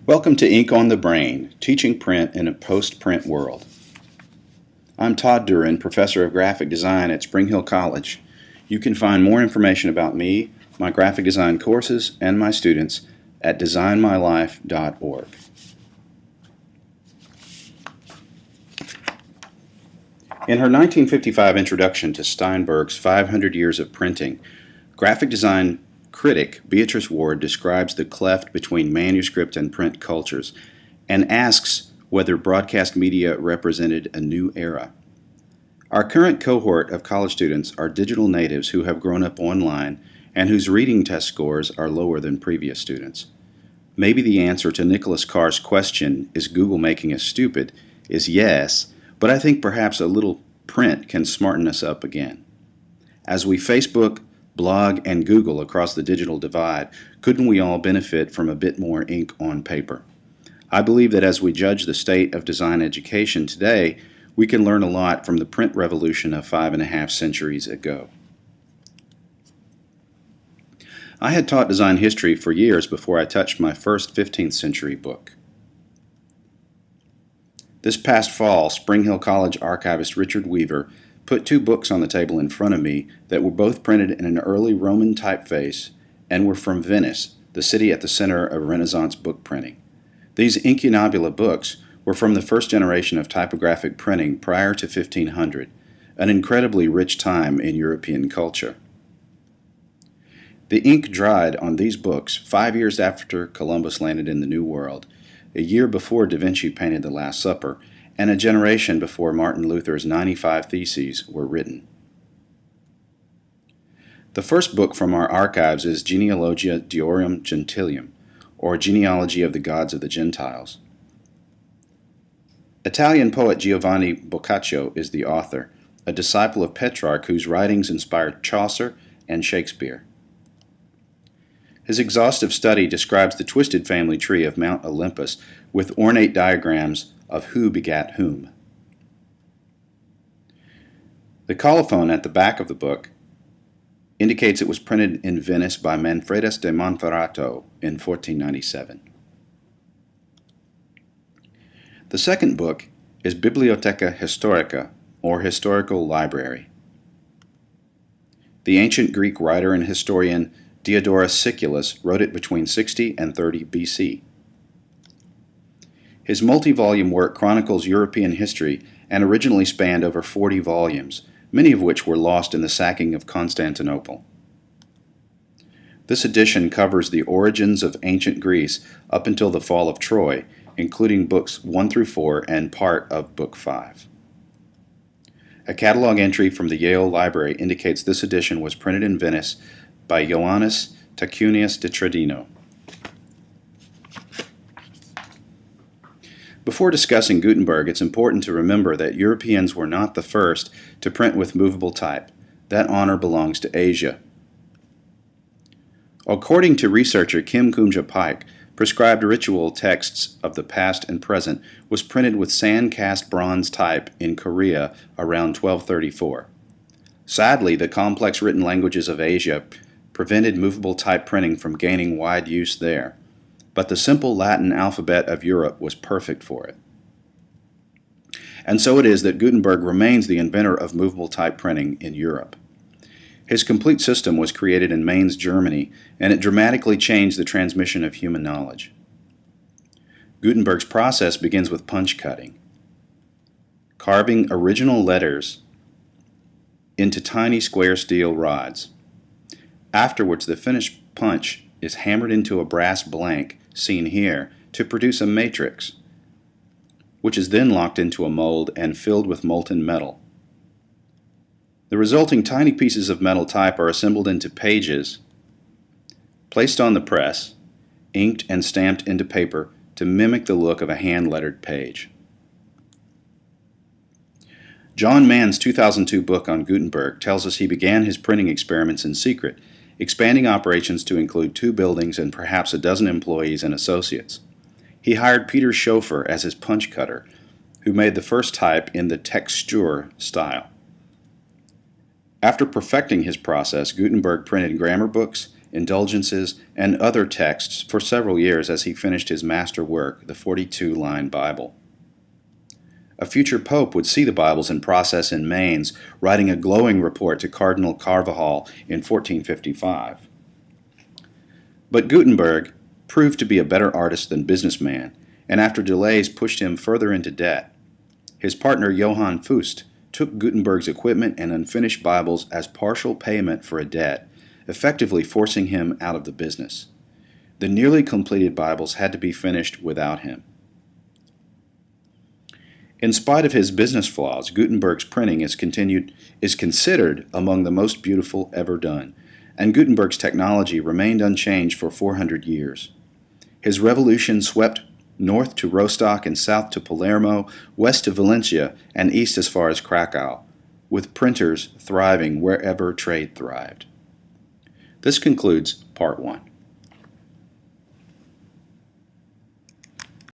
Welcome to Ink on the Brain, teaching print in a post-print world. I'm Todd Duran, professor of graphic design at Spring Hill College. You can find more information about me, my graphic design courses, and my students at designmylife.org. In her 1955 introduction to Steinberg's 500 Years of Printing, graphic design critic Beatrice Ward describes the cleft between manuscript and print cultures and asks whether broadcast media represented a new era. Our current cohort of college students are digital natives who have grown up online and whose reading test scores are lower than previous students. Maybe the answer to Nicholas Carr's question, "Is Google making us stupid?" is yes, but I think perhaps a little print can smarten us up again. As we Facebook, blog, and Google across the digital divide, couldn't we all benefit from a bit more ink on paper? I believe that as we judge the state of design education today, we can learn a lot from the print revolution of 5.5 centuries ago. I had taught design history for years before I touched my first 15th century book. This past fall, Spring Hill College archivist Richard Weaver put 2 books on the table in front of me that were both printed in an early Roman typeface and were from Venice, the city at the center of Renaissance book printing. These incunabula books were from the first generation of typographic printing prior to 1500, an incredibly rich time in European culture. The ink dried on these books 5 years after Columbus landed in the New World, a year before Da Vinci painted The Last Supper, and a generation before Martin Luther's 95 Theses were written. The first book from our archives is Genealogia Deorum Gentilium, or Genealogy of the Gods of the Gentiles. Italian poet Giovanni Boccaccio is the author, a disciple of Petrarch whose writings inspired Chaucer and Shakespeare. His exhaustive study describes the twisted family tree of Mount Olympus with ornate diagrams of who begat whom. The colophon at the back of the book indicates it was printed in Venice by Manfredus de Monferrato in 1497. The second book is Bibliotheca Historica, or Historical Library. The ancient Greek writer and historian Diodorus Siculus wrote it between 60 and 30 BC. His multi-volume work chronicles European history and originally spanned over 40 volumes, many of which were lost in the sacking of Constantinople. This edition covers the origins of ancient Greece up until the fall of Troy, including books 1 through 4 and part of Book 5. A catalog entry from the Yale Library indicates this edition was printed in Venice by Ioannis Tachunias de Tredino. Before discussing Gutenberg, it's important to remember that Europeans were not the first to print with movable type. That honor belongs to Asia. According to researcher Kim Kumja Pike, prescribed ritual texts of the past and present was printed with sand-cast bronze type in Korea around 1234. Sadly, the complex written languages of Asia prevented movable type printing from gaining wide use there, but the simple Latin alphabet of Europe was perfect for it. And so it is that Gutenberg remains the inventor of movable type printing in Europe. His complete system was created in Mainz, Germany, and it dramatically changed the transmission of human knowledge. Gutenberg's process begins with punch cutting, carving original letters into tiny square steel rods. Afterwards, the finished punch is hammered into a brass blank, seen here, to produce a matrix, which is then locked into a mold and filled with molten metal. The resulting tiny pieces of metal type are assembled into pages, placed on the press, inked and stamped into paper to mimic the look of a hand-lettered page. John Mann's 2002 book on Gutenberg tells us he began his printing experiments in secret, expanding operations to include 2 buildings and perhaps a dozen employees and associates. He hired Peter Schoeffer as his punch cutter, who made the first type in the texture style. After perfecting his process, Gutenberg printed grammar books indulgences, and other texts for several years as he finished his master work, the 42-line Bible. A future pope would see the Bibles in process in Mainz, writing a glowing report to Cardinal Carvajal in 1455. But Gutenberg proved to be a better artist than businessman, and after delays pushed him further into debt. His partner Johann Fust took Gutenberg's equipment and unfinished Bibles as partial payment for a debt, effectively forcing him out of the business. The nearly completed Bibles had to be finished without him. In spite of his business flaws, Gutenberg's printing is considered among the most beautiful ever done, and Gutenberg's technology remained unchanged for 400 years. His revolution swept north to Rostock and south to Palermo, west to Valencia, and east as far as Krakow, with printers thriving wherever trade thrived. This concludes Part 1.